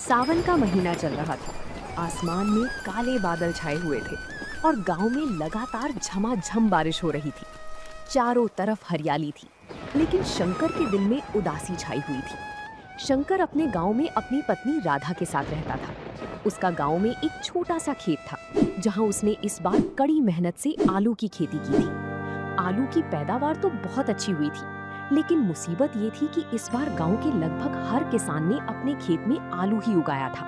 सावन का महीना चल रहा था। आसमान में काले बादल छाए हुए थे और गांव में लगातार झमाझम बारिश हो रही थी। चारों तरफ हरियाली थी, लेकिन शंकर के दिल में उदासी छाई हुई थी। शंकर अपने गांव में अपनी पत्नी राधा के साथ रहता था। उसका गांव में एक छोटा सा खेत था, जहां उसने इस बार कड़ी मेहनत से आलू की खेती की थी। आलू की पैदावार तो बहुत अच्छी हुई थी, लेकिन मुसीबत ये थी कि इस बार गांव के लगभग हर किसान ने अपने खेत में आलू ही उगाया था।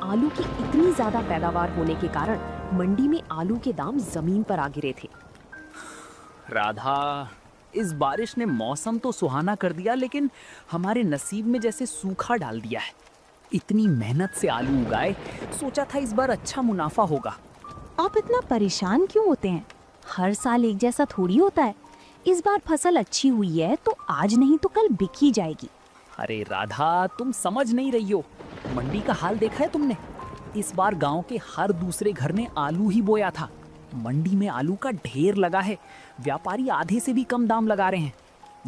आलू की इतनी ज्यादा पैदावार होने के कारण मंडी में आलू के दाम जमीन पर आ गिरे थे। राधा, इस बारिश ने मौसम तो सुहाना कर दिया, लेकिन हमारे नसीब में जैसे सूखा डाल दिया है। इतनी मेहनत से आलू उगाए, सोचा था इस बार अच्छा मुनाफा होगा। आप इतना परेशान क्यों होते हैं? हर साल एक जैसा थोड़ी होता है। इस बार फसल अच्छी हुई है तो आज नहीं तो कल बिक ही जाएगी। अरे राधा, तुम समझ नहीं रही हो। मंडी का हाल देखा है तुमने? इस बार गांव के हर दूसरे घर ने आलू ही बोया था। मंडी में आलू का ढेर लगा है। व्यापारी आधे से भी कम दाम लगा रहे हैं।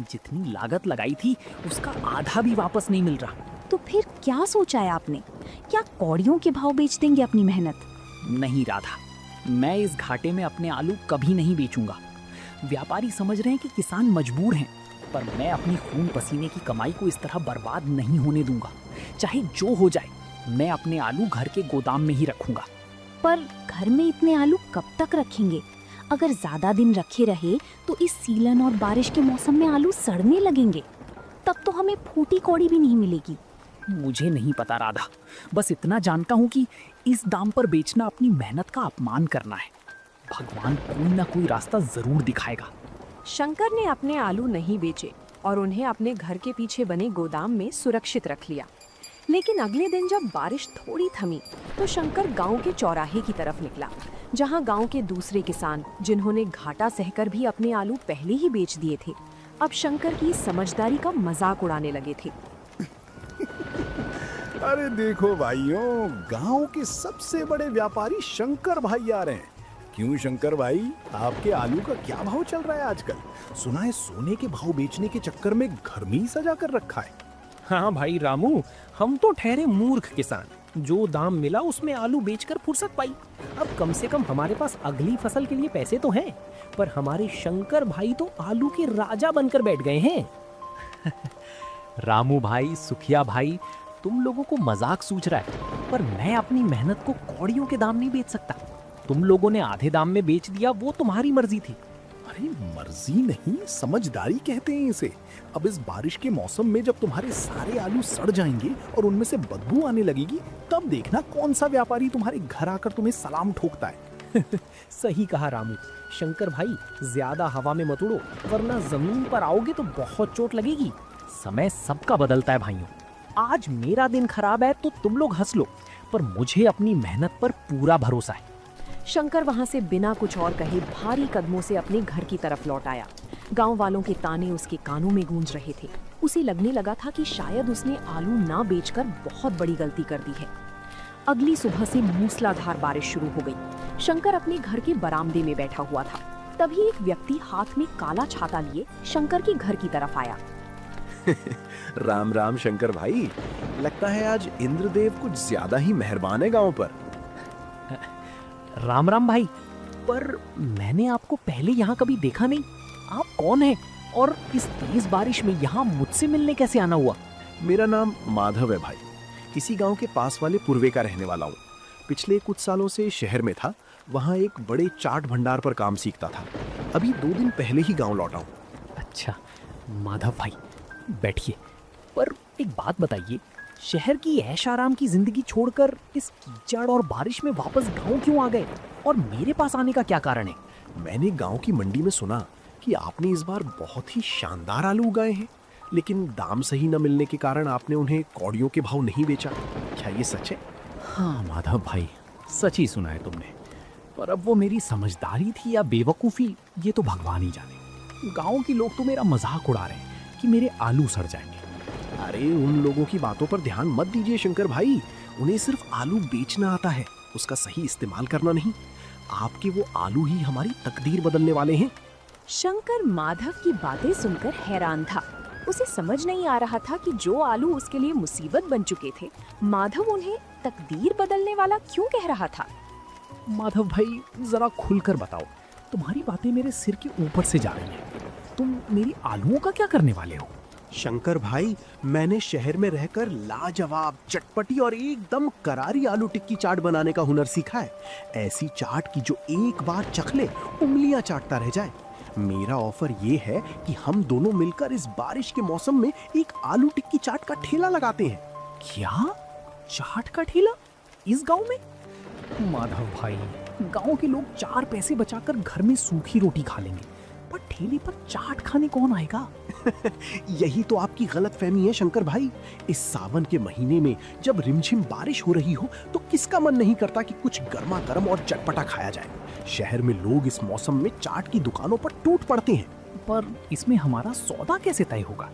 जितनी लागत लगाई थी उसका आधा भी वापस नहीं मिल रहा। तो फिर क्या सोचा है आपने? क्या कौड़ियों के भाव बेच देंगे अपनी मेहनत? नहीं राधा, मैं इस घाटे में अपने आलू कभी नहीं बेचूंगा। व्यापारी समझ रहे हैं कि किसान मजबूर हैं, पर मैं अपनी खून पसीने की कमाई को इस तरह बर्बाद नहीं होने दूंगा। चाहे जो हो जाए, मैं अपने आलू घर के गोदाम में ही रखूंगा। पर घर में इतने आलू कब तक रखेंगे? अगर ज्यादा दिन रखे रहे तो इस सीलन और बारिश के मौसम में आलू सड़ने लगेंगे। तब तो हमें फूटी कौड़ी भी नहीं मिलेगी। मुझे नहीं पता राधा, बस इतना जानता हूँ कि इस दाम पर बेचना अपनी मेहनत का अपमान करना है। भगवान कोई ना कोई रास्ता जरूर दिखाएगा। शंकर ने अपने आलू नहीं बेचे और उन्हें अपने घर के पीछे बने गोदाम में सुरक्षित रख लिया। लेकिन अगले दिन जब बारिश थोड़ी थमी तो शंकर गांव के चौराहे की तरफ निकला, जहां गांव के दूसरे किसान, जिन्होंने घाटा सहकर भी अपने आलू पहले ही बेच दिए थे, अब शंकर की समझदारी का मजाक उड़ाने लगे थे। अरे देखो भाइयों, गांव के सबसे बड़े व्यापारी शंकर भाई आ रहे हैं। क्यों शंकर भाई, आपके आलू का क्या भाव चल रहा है आजकल? सुना है सोने के भाव बेचने के चक्कर में घर में ही सजा कर रखा है। हाँ भाई रामू, हम तो ठहरे मूर्ख किसान। जो दाम मिला उसमें आलू बेचकर फुर्सत पाई। अब कम से कम हमारे पास अगली फसल के लिए पैसे तो हैं। पर हमारे शंकर भाई तो आलू के राजा बनकर बैठ गए हैं। रामू भाई, सुखिया भाई, तुम लोगों को मजाक सूझ रहा है, पर मैं अपनी मेहनत को कौड़ियों के दाम नहीं बेच सकता। तुम लोगों ने आधे दाम में बेच दिया, वो तुम्हारी मर्जी थी। अरे मर्जी नहीं, समझदारी कहते हैं इसे। अब इस बारिश के मौसम में जब तुम्हारे सारे आलू सड़ जाएंगे और उनमें से बदबू आने लगेगी, तब देखना कौन सा व्यापारी तुम्हारे घर आकर तुम्हें सलाम ठोकता है। सही कहा रामू। शंकर भाई, ज्यादा हवा में मत उड़ो, वरना जमीन पर आओगे तो बहुत चोट लगेगी। समय सबका बदलता है भाइयों। आज मेरा दिन खराब है तो तुम लोग हंस लो, पर मुझे अपनी मेहनत पर पूरा भरोसा है। शंकर वहां से बिना कुछ और कहे भारी कदमों से अपने घर की तरफ लौट आया। गांव वालों के ताने उसके कानों में गूंज रहे थे। उसे लगने लगा था कि शायद उसने आलू ना बेचकर बहुत बड़ी गलती कर दी है। अगली सुबह से मूसलाधार बारिश शुरू हो गई। शंकर अपने घर के बरामदे में बैठा हुआ था। तभी एक व्यक्ति हाथ में काला छाता लिए शंकर के घर की तरफ आया। राम राम शंकर भाई, लगता है आज इंद्रदेव कुछ ज्यादा ही मेहरबान है गांव पर। राम राम भाई, पर मैंने आपको पहले यहाँ कभी देखा नहीं। आप कौन हैं और इस तेज बारिश में यहाँ मुझसे मिलने कैसे आना हुआ? मेरा नाम माधव है भाई, इसी गांव के पास वाले पूर्वे का रहने वाला हूँ। पिछले कुछ सालों से शहर में था, वहाँ एक बड़े चाट भंडार पर काम सीखता था। अभी 2 दिन पहले ही गांव लौटा हूँ। अच्छा माधव भाई, बैठिए। पर एक बात बताइए, शहर की ऐश आराम की जिंदगी छोड़कर इस कीचड़ और बारिश में वापस गांव क्यों आ गए, और मेरे पास आने का क्या कारण है? मैंने गांव की मंडी में सुना कि आपने इस बार बहुत ही शानदार आलू उगाए हैं, लेकिन दाम सही न मिलने के कारण आपने उन्हें कौड़ियों के भाव नहीं बेचा। क्या ये सच है? हाँ माधव भाई, सच ही सुना है तुमने। पर अब वो मेरी समझदारी थी या बेवकूफ़ी, ये तो भगवान ही जाने। गांव के लोग तो मेरा मजाक उड़ा रहे हैं कि मेरे आलू सड़ जाएंगे। अरे उन लोगों की बातों पर ध्यान मत दीजिए शंकर भाई। उन्हें सिर्फ आलू बेचना आता है, उसका सही इस्तेमाल करना नहीं। आपके वो आलू ही हमारी तकदीर बदलने वाले हैं। शंकर माधव की बातें सुनकर हैरान था। उसे समझ नहीं आ रहा था कि जो आलू उसके लिए मुसीबत बन चुके थे, माधव उन्हें तकदीर बदलने वाला क्यों कह रहा था। माधव भाई जरा खुलकर बताओ, तुम्हारी बातें मेरे सिर के ऊपर से जा रही हैं। तुम मेरी आलूओं का क्या करने वाले हो? शंकर भाई, मैंने शहर में रहकर लाजवाब, चटपटी और एकदम करारी आलू टिक्की चाट बनाने का हुनर सीखा है। ऐसी चाट की जो एक बार चख ले उंगलियां चाटता रह जाए। मेरा ऑफर ये है कि हम दोनों मिलकर इस बारिश के मौसम में एक आलू टिक्की चाट का ठेला लगाते हैं। क्या? चाट का ठेला इस गांव में? माधव भाई, गांव के लोग 4 पैसे बचाकर घर में सूखी रोटी खा लेंगे, पर ठेले पर चाट खाने कौन आएगा? यही तो आपकी गलतफहमी है शंकर भाई। इस सावन के महीने में जब रिमझिम बारिश हो रही हो तो किसका मन नहीं करता कि कुछ गर्मा गर्म और चटपटा खाया जाए। शहर में लोग इस मौसम में चाट की दुकानों पर टूट पड़ते हैं। पर इसमें हमारा सौदा कैसे तय होगा?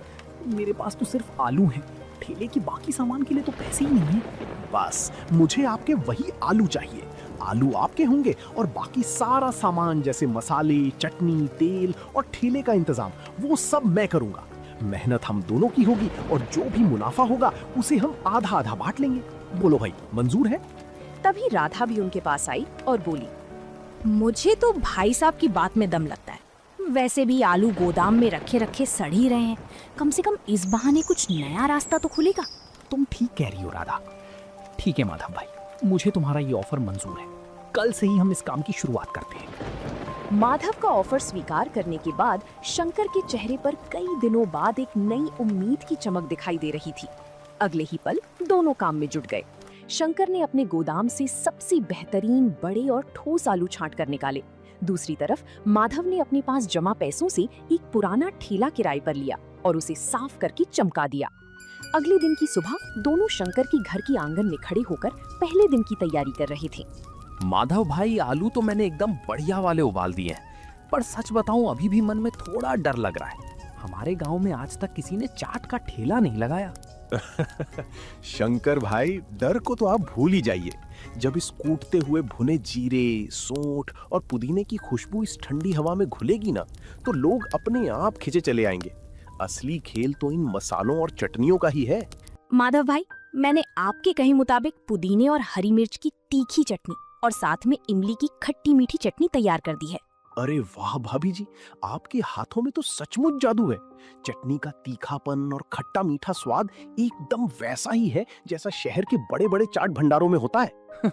मेरे पास तो सिर्फ आलू हैं, ठेले की बाकी सामान के लिए तो पैसे ही नहीं है। बस मुझे आपके वही आलू चाहिए। आलू आपके होंगे और बाकी सारा सामान जैसे मसाले, चटनी, तेल और ठेले का इंतजाम वो सब मैं करूंगा। मेहनत हम दोनों की होगी और जो भी मुनाफा होगा उसे हम आधा आधा बांट लेंगे। बोलो भाई, मंजूर है? तभी राधा भी उनके पास आई और बोली, मुझे तो भाई साहब की बात में दम लगता है। वैसे भी आलू गोदाम में रखे रखे सड़ ही रहे हैं, कम से कम इस बहाने कुछ नया रास्ता तो खुलेगा। तुम ठीक कह रही हो राधा। ठीक है माधव भाई, मुझे तुम्हारा ये ऑफर मंजूर है। कल से ही हम इस काम की शुरुआत करते हैं। माधव का ऑफर स्वीकार करने के बाद शंकर के चेहरे पर कई दिनों बाद एक नई उम्मीद की चमक दिखाई दे रही थी। अगले ही पल दोनों काम में जुट गए। शंकर ने अपने गोदाम से सबसे बेहतरीन बड़े और ठोस आलू छांट कर निकाले। दूसरी तरफ माधव ने अपने पास जमा पैसों से एक पुराना ठेला किराए पर लिया और उसे साफ करके चमका दिया। अगले दिन की सुबह दोनों शंकर की घर की आंगन में खड़े होकर पहले दिन की तैयारी कर रहे थे। माधव भाई, आलू तो मैंने एकदम बढ़िया वाले उबाल दिए हैं, पर सच बताऊं अभी भी मन में थोड़ा डर लग रहा है। हमारे गांव में आज तक किसी ने चाट का ठेला नहीं लगाया। शंकर भाई, डर को तो आप भूल ही जाइए। जब इस कूटते हुए भुने जीरे, सोंठ और पुदीने की खुशबू इस ठंडी हवा में घुलेगी ना, तो लोग अपने आप खिंचे चले आएंगे। असली खेल तो इन मसालों और चटनियों का ही है। माधव भाई, मैंने आपके कहे मुताबिक पुदीने और हरी मिर्च की तीखी चटनी और साथ में इमली की खट्टी मीठी चटनी तैयार कर दी है। अरे वाह भाभी जी, आपके हाथों में तो सचमुच जादू है। चटनी का तीखापन और खट्टा मीठा स्वाद एकदम वैसा ही है जैसा शहर के बड़े बड़े चाट भंडारों में होता है।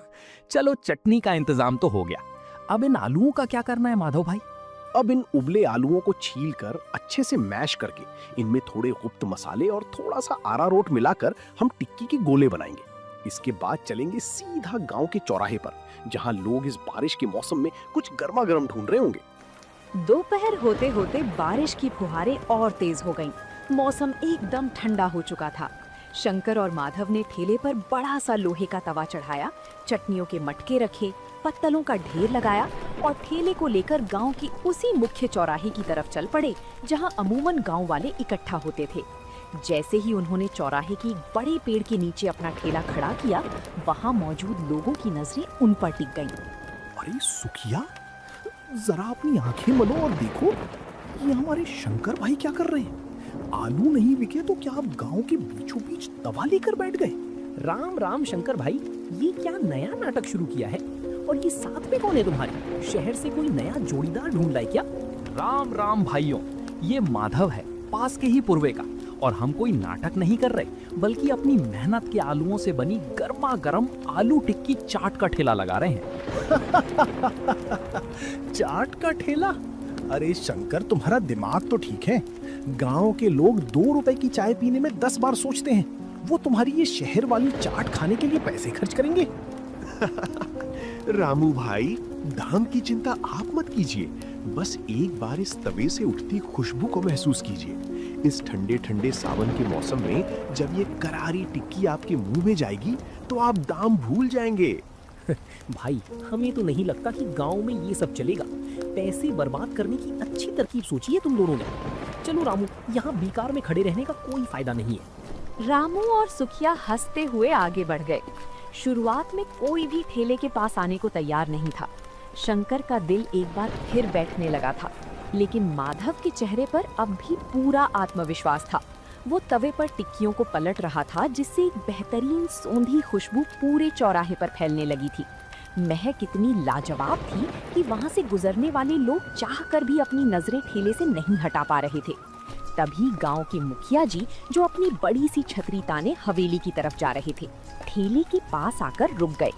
चलो, चटनी का इंतजाम तो हो गया। अब इन आलूओं का क्या करना है माधव भाई? अब इन उबले आलूओं को छीलकर अच्छे से मैश करके इनमें थोड़े गुप्त मसाले और थोड़ा सा अरारोट मिलाकर हम टिक्की के गोले बनाएंगे। इसके बाद चलेंगे सीधा गांव के चौराहे पर, जहां लोग इस बारिश के मौसम में कुछ गर्मा गर्म ढूंढ रहे होंगे। दोपहर होते होते बारिश की फुहारें और तेज हो गईं। मौसम एकदम ठंडा हो चुका था। शंकर और माधव ने ठेले पर बड़ा सा लोहे का तवा चढ़ाया, चटनियों के मटके रखे, पत्तलों का ढेर लगाया और ठेले को लेकर गांव की उसी मुख्य चौराहे की तरफ चल पड़े जहां अमूमन गांव वाले इकट्ठा होते थे। जैसे ही उन्होंने चौराहे की एक बड़े पेड़ के नीचे अपना ठेला खड़ा किया, वहां मौजूद लोगों की नजरें उन पर टिक गईं। अरे सुखिया, जरा अपनी आंखें मलो और देखो, ये हमारे शंकर भाई क्या कर रहे हैं? आलू नहीं बिके तो क्या आप गांव के बीचों बीच तवा लेकर बैठ गए? राम राम शंकर भाई, ये क्या नया नाटक शुरू किया है? और ये साथ में कौन है तुम्हारे? शहर से कोई नया जोड़ीदार ढूंढ लाए क्या? राम राम भाइयों, ये माधव है, पास के ही पूर्वे का। और हम कोई नाटक नहीं कर रहे, बल्कि अपनी मेहनत के आलूओं से बनी गर्मा गर्म आलू टिक्की चाट का ठेला लगा रहे हैं। चाट का ठेला? अरे शंकर, तुम्हारा दिमाग तो ठीक है। गांव के लोग 2 रुपए की चाय पीने में 10 बार सोचते हैं, वो तुम्हारी ये शहर वाली चाट खाने के लिए पैसे खर्च करेंगे। रामू भाई, दाम की चिंता आप मत कीजिए, बस एक बार इस तवे से उठती खुशबू को महसूस कीजिए। इस ठंडे ठंडे सावन के मौसम में जब ये करारी टिक्की आपके मुंह में जाएगी तो आप दाम भूल जाएंगे। भाई, हमें तो नहीं लगता कि गांव में ये सब चलेगा। पैसे बर्बाद करने की अच्छी तरकीब सोची है तुम दोनों ने। चलो रामू, यहाँ बेकार में खड़े रहने का कोई फायदा नहीं है। रामू और सुखिया हंसते हुए आगे बढ़ गए। शुरुआत में कोई भी ठेले के पास आने को तैयार नहीं था। शंकर का दिल एक बार फिर बैठने लगा था। लेकिन माधव के चेहरे पर अब भी पूरा आत्मविश्वास था। वो तवे पर टिक्कियों को पलट रहा था, जिससे एक बेहतरीन सौंधी खुशबू पूरे चौराहे पर फैलने लगी थी। महक इतनी लाजवाब थी कि वहां से गुजरने वाले लोग चाहकर भी अपनी नजरें ठेले से नहीं हटा पा रहे थे। तभी गांव के मुखिया जी, जो अपनी बड़ी सी छतरी ताने हवेली की तरफ जा रहे थे, ठेले के पास आकर रुक गए।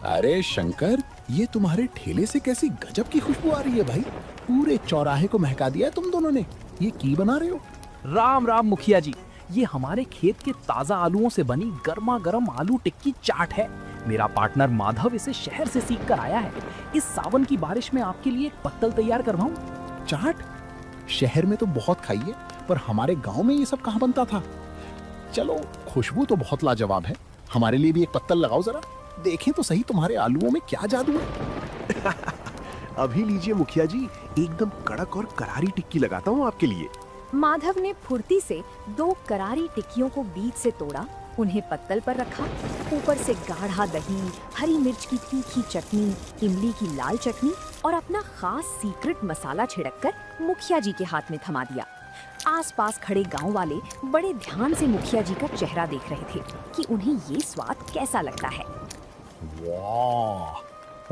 अरे शंकर, ये तुम्हारे ठेले से कैसी गजब की खुशबू आ रही है भाई। पूरे चौराहे को महका दिया है तुम दोनों ने। ये की बना रहे हो? राम राम मुखिया जी, ये हमारे खेत के ताजा आलूओं से बनी गर्मा गर्म आलू टिक्की चाट है। मेरा पार्टनर माधव इसे शहर से सीख कर आया है। इस सावन की बारिश में आपके लिए एक पत्तल तैयार करवाऊं। चाट? शहर में तो बहुत खाई है, पर हमारे गांव में ये सब कहाँ बनता था। चलो, खुशबू तो बहुत लाजवाब है। हमारे लिए भी एक पत्तल लगाओ जरा, देखें तो सही तुम्हारे आलूओं में क्या जादू है। अभी लीजिए मुखिया जी, एकदम कड़क और करारी टिक्की लगाता हूँ आपके लिए। माधव ने फुर्ती से 2 करारी टिक्कियों को बीच से तोड़ा, उन्हें पत्तल पर रखा। ऊपर से गाढ़ा दही, हरी मिर्च की तीखी चटनी, इमली की लाल चटनी और अपना खास सीक्रेट मसाला छिड़ककर मुखिया जी के हाथ में थमा दिया। आसपास खड़े गांव वाले बड़े ध्यान से मुखिया जी का चेहरा देख रहे थे कि उन्हें ये स्वाद कैसा लगता है। वाह,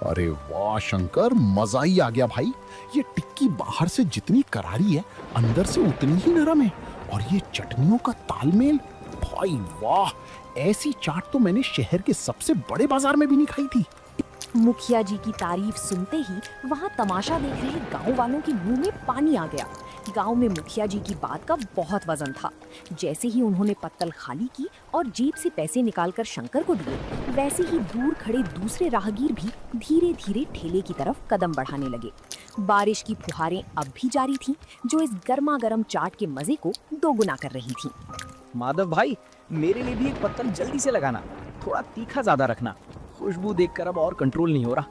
अरे वाह शंकर, मजा ही आ गया भाई। ये टिक्की बाहर से जितनी करारी है, अंदर से उतनी ही नरम है। और ये चटनियों का तालमेल, भाई वाह, ऐसी चाट तो मैंने शहर के सबसे बड़े बाजार में भी नहीं खाई थी। मुखिया जी की तारीफ सुनते ही वहाँ तमाशा देख रहे गांव वालों के मुंह में पानी आ गया। गांव में मुखिया जी की बात का बहुत वजन था। जैसे ही उन्होंने पत्तल खाली की और जेब से पैसे निकालकर शंकर को दिए, वैसे ही दूर खड़े दूसरे राहगीर भी धीरे धीरे ठेले की तरफ कदम बढ़ाने लगे। बारिश की फुहारें अब भी जारी थीं, जो इस गर्मा गर्म चाट के मजे को दोगुना कर रही थीं। माधव भाई, मेरे लिए भी एक पत्तल जल्दी से लगाना। थोड़ा तीखा ज्यादा रखना। खुशबू देखकर अब और कंट्रोल नहीं हो रहा।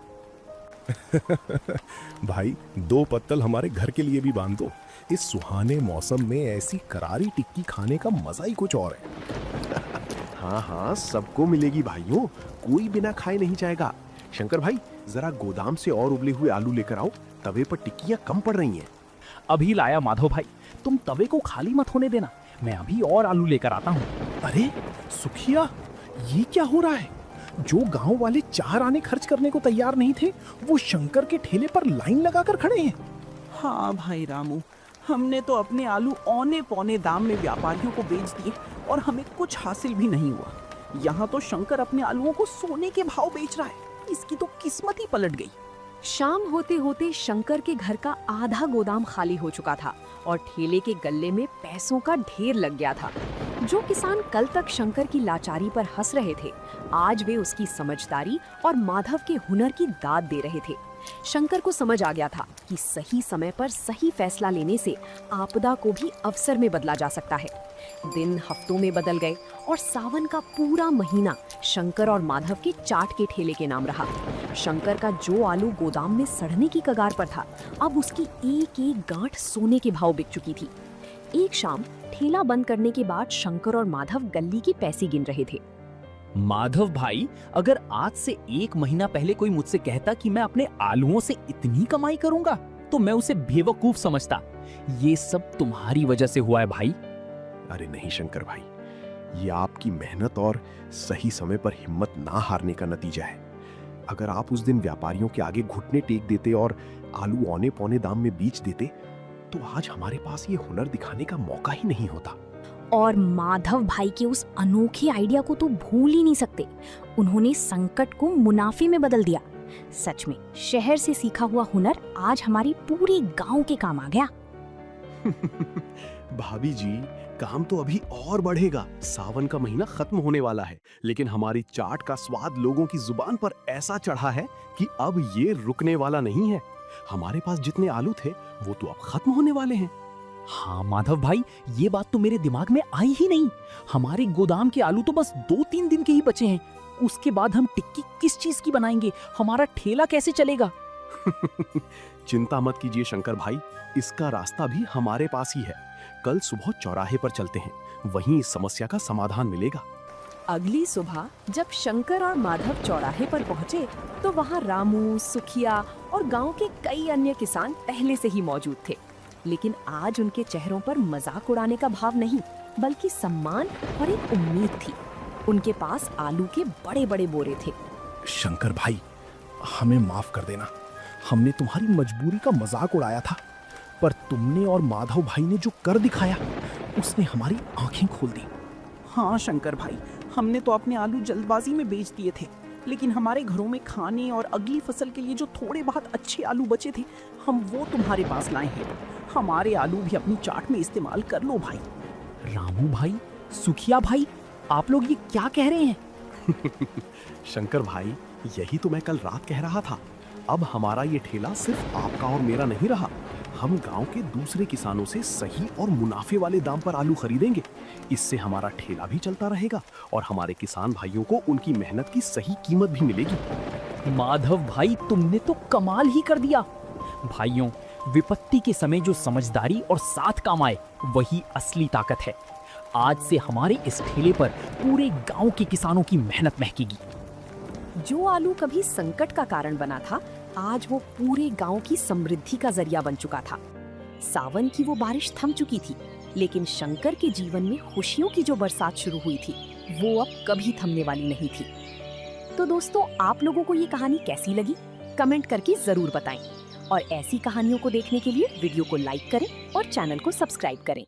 भाई, 2 पत्तल हमारे घर के लिए भी बांध दो। इस सुहाने मौसम में ऐसी करारी टिक्की खाने का मजा ही कुछ और है। हाँ हाँ, सबको मिलेगी भाइयों, कोई बिना खाए नहीं जाएगा। शंकर भाई, जरा गोदाम से और उबले हुए आलू लेकर आओ, तवे पर टिक्कियां कम पड़ रही हैं। अभी लाया माधव भाई, तुम तवे को खाली मत होने देना। मैं अभी और आलू लेकर आता हूँ। अरे सुखिया, ये क्या हो रहा है? जो गांव वाले 4 आने खर्च करने को तैयार नहीं थे, वो शंकर के ठेले पर लाइन लगाकर खड़े हैं। हाँ भाई रामू, हमने तो अपने आलू औने पौने दाम में व्यापारियों को बेच दिए और हमें कुछ हासिल भी नहीं हुआ। यहाँ तो शंकर अपने आलूओं को सोने के भाव बेच रहा है। इसकी तो किस्मत ही पलट गई। शाम होते होते शंकर के घर का आधा गोदाम खाली हो चुका था और ठेले के गल्ले में पैसों का ढेर लग गया था। जो किसान कल तक शंकर की लाचारी पर हंस रहे थे, आज वे उसकी समझदारी और माधव के हुनर की दाद दे रहे थे। शंकर को समझ आ गया था कि सही समय पर सही फैसला लेने से आपदा को भी अवसर में बदला जा सकता है। दिन हफ्तों में बदल गए और सावन का पूरा महीना शंकर और माधव के चाट के ठेले के नाम रहा। शंकर का जो आलू गोदाम में सड़ने की कगार पर था, अब उसकी एक एक गांठ सोने के भाव बिक चुकी थी। एक शाम ठेला बंद करने के बाद शंकर और माधव गल्ली के पैसे गिन रहे थे। माधव भाई, अगर आज से 1 महीना पहले कोई मुझसे कहता कि मैं अपने आलूओं से इतनी कमाई करूंगा, तो मैं उसे बेवकूफ समझता। ये सब तुम्हारी वजह से हुआ है भाई। अरे नहीं शंकर भाई, ये आपकी मेहनत और सही समय पर हिम्मत ना हारने का नतीजा है। अगर आप उस दिन व्यापारियों के आगे घुटने टेक देते और आलू औने पौने दाम में बेच देते, तो आज हमारे पास ये हुनर दिखाने का मौका ही नहीं होता। और माधव भाई के उस अनोखे आइडिया को तो भूल ही नहीं सकते। उन्होंने संकट को मुनाफे में बदल दिया। सच में शहर से सीखा हुआ हुनर आज हमारी पूरी गांव के काम आ गया। भाभी जी, काम तो अभी और बढ़ेगा। सावन का महीना खत्म होने वाला है, लेकिन हमारी चाट का स्वाद लोगों की जुबान पर ऐसा चढ़ा है कि अब ये रुकने वाला नहीं है। हमारे पास जितने आलू थे, वो तो अब खत्म होने वाले हैं। हाँ माधव भाई, ये बात तो मेरे दिमाग में आई ही नहीं। हमारे गोदाम के आलू तो बस 2-3 दिन के ही बचे हैं। उसके बाद हम टिक्की किस चीज की बनाएंगे? हमारा ठेला कैसे चलेगा? चिंता मत कीजिए शंकर भाई, इसका रास्ता भी हमारे पास ही है। कल सुबह चौराहे पर चलते हैं, वहीं इस समस्या का समाधान मिलेगा। अगली सुबह जब शंकर और माधव चौराहे पर पहुंचे तो वहां रामू, सुखिया और गांव के कई अन्य किसान पहले से ही मौजूद थे। लेकिन आज उनके चेहरों पर मजाक उड़ाने का भाव नहीं, बल्कि सम्मान और एक उम्मीद थी। उनके पास आलू के बड़े बड़े बोरे थे। शंकर भाई, हमें माफ कर देना। हमने तुम्हारी मजबूरी का मजाक उड़ाया था, पर तुमने और माधव भाई ने जो कर दिखाया उसने हमारी आंखें खोल दी। हाँ शंकर भाई, हमने तो अपने आलू जल्दबाजी में बेच दिए थे, लेकिन हमारे घरों में खाने और अगली फसल के लिए जो थोड़े बहुत अच्छे आलू बचे थे, हम वो तुम्हारे पास लाए हैं। हमारे आलू भी अपनी चाट में इस्तेमाल कर लो भाई। रामू भाई, सुखिया भाई, आप लोग ये क्या कह रहे हैं? शंकर भाई, यही तो मैं कल रात कह रहा था। अब हमारा ये ठेला सिर्फ आपका और मेरा नहीं रहा। हम गांव के दूसरे किसानों से सही और मुनाफे वाले दाम पर आलू खरीदेंगे। इससे हमारा ठेला भी चलता रहेगा और हमारे किसान भाइयों को उनकी मेहनत की सही कीमत भी मिलेगी। माधव भाई, तुमने तो कमाल ही कर दिया। भाइयों, विपत्ति के समय जो समझदारी और साथ काम आए, वही असली ताकत है। आज से हमारे इस ठेले पर पूरे गांव के किसानों की मेहनत महकेगी। जो आलू कभी संकट का कारण बना था, आज वो पूरे गांव की समृद्धि का जरिया बन चुका था। सावन की वो बारिश थम चुकी थी, लेकिन शंकर के जीवन में खुशियों की जो बरसात शुरू हुई थी, वो अब कभी थमने वाली नहीं थी। तो दोस्तों, आप लोगों को ये कहानी कैसी लगी? कमेंट करके जरूर बताएं। और ऐसी कहानियों को देखने के लिए वीडियो को लाइक करें और चैनल को सब्सक्राइब करें।